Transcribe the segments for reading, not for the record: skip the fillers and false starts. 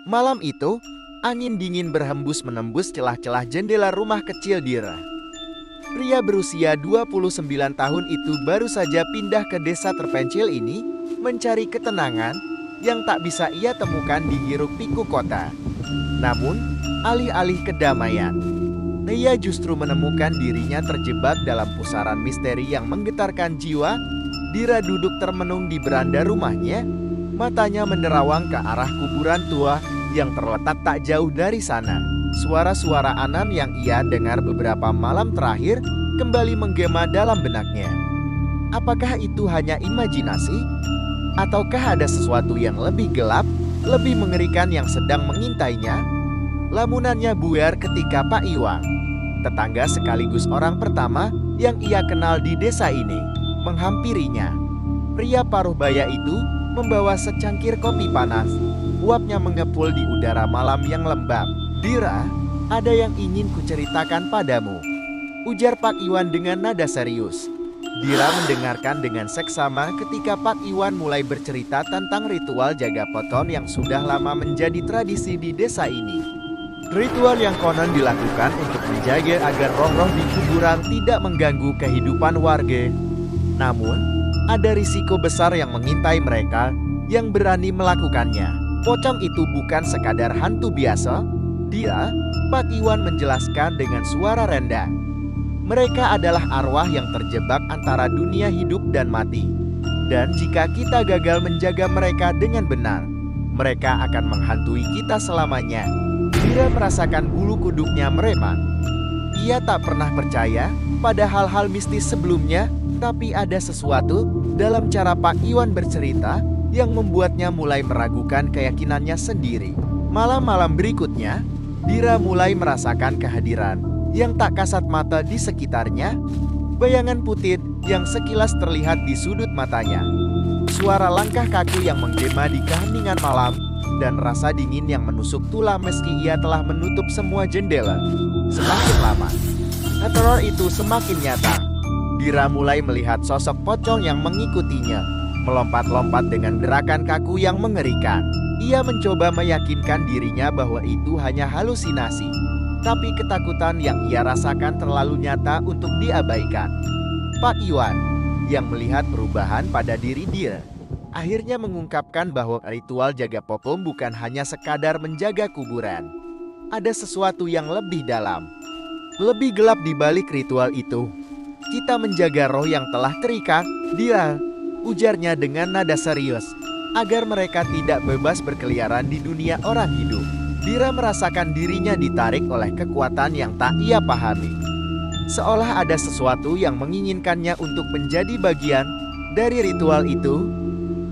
Malam itu, angin dingin berhembus menembus celah-celah jendela rumah kecil Dira. Pria berusia 29 tahun itu baru saja pindah ke desa terpencil ini, mencari ketenangan yang tak bisa ia temukan di hiruk-pikuk kota. Namun, alih-alih kedamaian, ia justru menemukan dirinya terjebak dalam pusaran misteri yang menggetarkan jiwa. Dira duduk termenung di beranda rumahnya, matanya menerawang ke arah kuburan tua yang terletak tak jauh dari sana. Suara-suara anan yang ia dengar beberapa malam terakhir kembali menggema dalam benaknya. Apakah itu hanya imajinasi? Ataukah ada sesuatu yang lebih gelap, lebih mengerikan yang sedang mengintainya? Lamunannya buar ketika Pak Iwan, tetangga sekaligus orang pertama yang ia kenal di desa ini, menghampirinya. Pria paruh baya itu membawa secangkir kopi panas. Uapnya mengepul di udara malam yang lembab. "Dira, ada yang ingin kuceritakan padamu," ujar Pak Iwan dengan nada serius. Dira mendengarkan dengan seksama ketika Pak Iwan mulai bercerita tentang ritual jaga poton yang sudah lama menjadi tradisi di desa ini. Ritual yang konon dilakukan untuk menjaga agar roh-roh di kuburan tidak mengganggu kehidupan warga. Namun, ada risiko besar yang mengintai mereka yang berani melakukannya. Pocong itu bukan sekadar hantu biasa, Pak Iwan menjelaskan dengan suara rendah. Mereka adalah arwah yang terjebak antara dunia hidup dan mati. Dan jika kita gagal menjaga mereka dengan benar, mereka akan menghantui kita selamanya. Dira merasakan bulu kuduknya meremang. Ia tak pernah percaya pada hal-hal mistis sebelumnya, tapi ada sesuatu dalam cara Pak Iwan bercerita yang membuatnya mulai meragukan keyakinannya sendiri. Malam-malam berikutnya, Dira mulai merasakan kehadiran yang tak kasat mata di sekitarnya. Bayangan putih yang sekilas terlihat di sudut matanya. Suara langkah kaki yang menggema di keheningan malam, dan rasa dingin yang menusuk tulang meski ia telah menutup semua jendela. Semakin lama, teror itu semakin nyata. Dira mulai melihat sosok pocong yang mengikutinya, melompat-lompat dengan gerakan kaku yang mengerikan. Ia mencoba meyakinkan dirinya bahwa itu hanya halusinasi, tapi ketakutan yang ia rasakan terlalu nyata untuk diabaikan. Pak Iwan, yang melihat perubahan pada diri dia, akhirnya mengungkapkan bahwa ritual jaga popom bukan hanya sekadar menjaga kuburan. Ada sesuatu yang lebih dalam, lebih gelap di balik ritual itu. Kita menjaga roh yang telah terikat, ujarnya dengan nada serius, agar mereka tidak bebas berkeliaran di dunia orang hidup. Dira merasakan dirinya ditarik oleh kekuatan yang tak ia pahami. Seolah ada sesuatu yang menginginkannya untuk menjadi bagian dari ritual itu.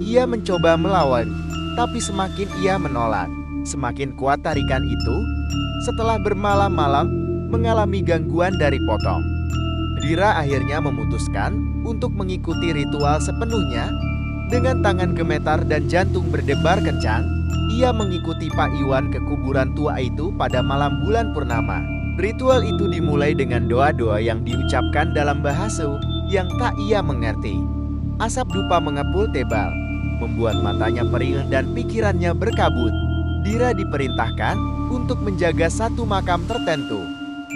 Ia mencoba melawan, tapi semakin ia menolak, semakin kuat tarikan itu. Setelah bermalam-malam mengalami gangguan dari potong, Dira akhirnya memutuskan untuk mengikuti ritual sepenuhnya. Dengan tangan gemetar dan jantung berdebar kencang, ia mengikuti Pak Iwan ke kuburan tua itu pada malam bulan purnama. Ritual itu dimulai dengan doa-doa yang diucapkan dalam bahasa yang tak ia mengerti. Asap dupa mengepul tebal, membuat matanya perih dan pikirannya berkabut. Dira diperintahkan untuk menjaga satu makam tertentu,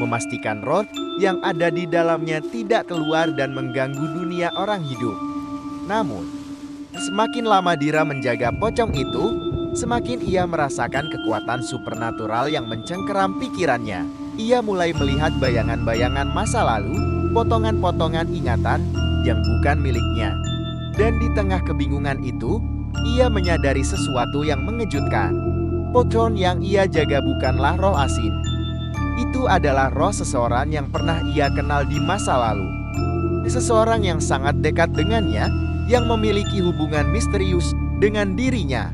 memastikan roh yang ada di dalamnya tidak keluar dan mengganggu dunia orang hidup. Namun, semakin lama Dira menjaga pocong itu, semakin ia merasakan kekuatan supernatural yang mencengkeram pikirannya. Ia mulai melihat bayangan-bayangan masa lalu, potongan-potongan ingatan yang bukan miliknya. Dan di tengah kebingungan itu, ia menyadari sesuatu yang mengejutkan. Pocong yang ia jaga bukanlah roh asin. Itu adalah roh seseorang yang pernah ia kenal di masa lalu. Seseorang yang sangat dekat dengannya, yang memiliki hubungan misterius dengan dirinya.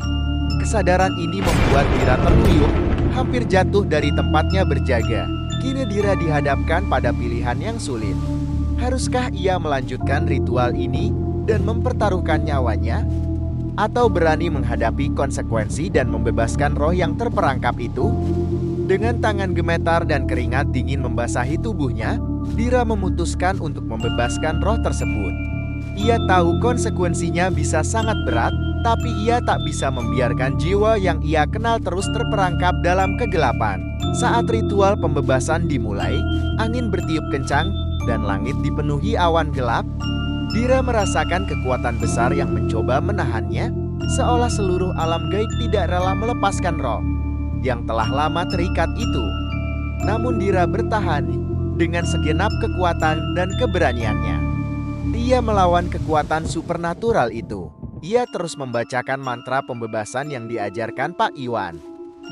Kesadaran ini membuat Dira terluyur, hampir jatuh dari tempatnya berjaga. Kini Dira dihadapkan pada pilihan yang sulit. Haruskah ia melanjutkan ritual ini dan mempertaruhkan nyawanya? Atau berani menghadapi konsekuensi dan membebaskan roh yang terperangkap itu? Dengan tangan gemetar dan keringat dingin membasahi tubuhnya, Dira memutuskan untuk membebaskan roh tersebut. Ia tahu konsekuensinya bisa sangat berat, Tapi ia tak bisa membiarkan jiwa yang ia kenal terus terperangkap dalam kegelapan. Saat ritual pembebasan dimulai, angin bertiup kencang dan langit dipenuhi awan gelap. Dira merasakan kekuatan besar yang mencoba menahannya, seolah seluruh alam gaib tidak rela melepaskan roh yang telah lama terikat itu. Namun Dira bertahan dengan segenap kekuatan dan keberaniannya. Ia melawan kekuatan supernatural itu. Ia terus membacakan mantra pembebasan yang diajarkan Pak Iwan.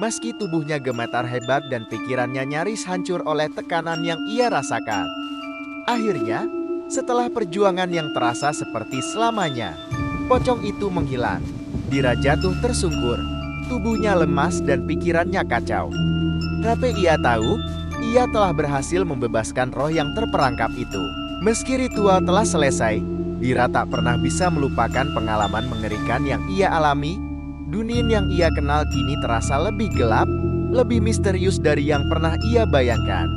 Meski tubuhnya gemetar hebat dan pikirannya nyaris hancur oleh tekanan yang ia rasakan. Akhirnya, setelah perjuangan yang terasa seperti selamanya, pocong itu menghilang. Dira jatuh tersungkur, tubuhnya lemas dan pikirannya kacau. Tapi ia tahu, ia telah berhasil membebaskan roh yang terperangkap itu. Meski ritual telah selesai, Dira tak pernah bisa melupakan pengalaman mengerikan yang ia alami. Dunia yang ia kenal kini terasa lebih gelap, lebih misterius dari yang pernah ia bayangkan.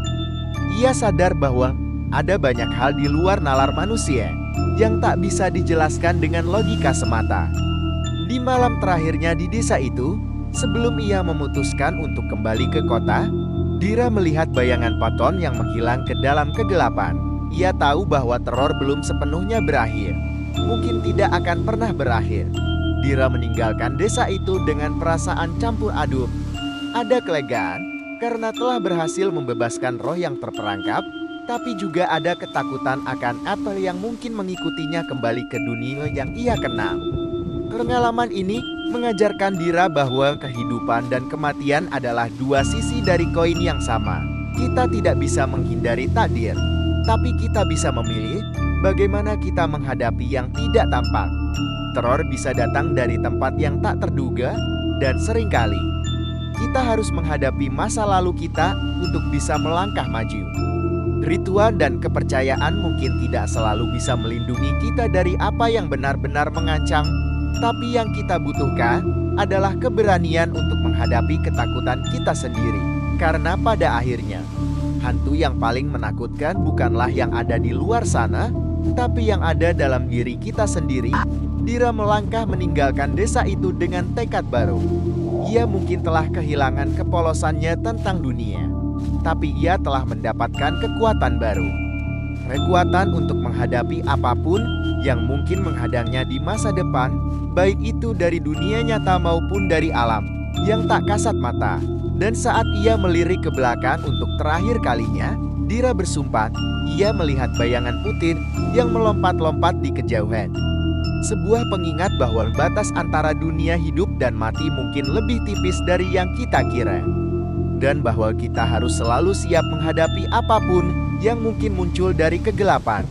Ia sadar bahwa ada banyak hal di luar nalar manusia yang tak bisa dijelaskan dengan logika semata. Di malam terakhirnya di desa itu, sebelum ia memutuskan untuk kembali ke kota, Dira melihat bayangan Paton yang menghilang ke dalam kegelapan. Ia tahu bahwa teror belum sepenuhnya berakhir. Mungkin tidak akan pernah berakhir. Dira meninggalkan desa itu dengan perasaan campur aduk. Ada kelegaan karena telah berhasil membebaskan roh yang terperangkap, tapi juga ada ketakutan akan apa yang mungkin mengikutinya kembali ke dunia yang ia kenal. Pengalaman ini mengajarkan Dira bahwa kehidupan dan kematian adalah dua sisi dari koin yang sama. Kita tidak bisa menghindari takdir, tapi kita bisa memilih bagaimana kita menghadapi yang tidak tampak. Teror bisa datang dari tempat yang tak terduga, dan seringkali kita harus menghadapi masa lalu kita untuk bisa melangkah maju. Ritual dan kepercayaan mungkin tidak selalu bisa melindungi kita dari apa yang benar-benar mengancam, tapi yang kita butuhkan adalah keberanian untuk menghadapi ketakutan kita sendiri. Karena pada akhirnya, hantu yang paling menakutkan bukanlah yang ada di luar sana, tapi yang ada dalam diri kita sendiri. Dira melangkah meninggalkan desa itu dengan tekad baru. Ia mungkin telah kehilangan kepolosannya tentang dunia, tapi ia telah mendapatkan kekuatan baru. Kekuatan untuk menghadapi apapun yang mungkin menghadangnya di masa depan, baik itu dari dunia nyata maupun dari alam yang tak kasat mata. Dan saat ia melirik ke belakang untuk terakhir kalinya, Dira bersumpah, ia melihat bayangan putih yang melompat-lompat di kejauhan. Sebuah pengingat bahwa batas antara dunia hidup dan mati mungkin lebih tipis dari yang kita kira. Dan bahwa kita harus selalu siap menghadapi apapun yang mungkin muncul dari kegelapan.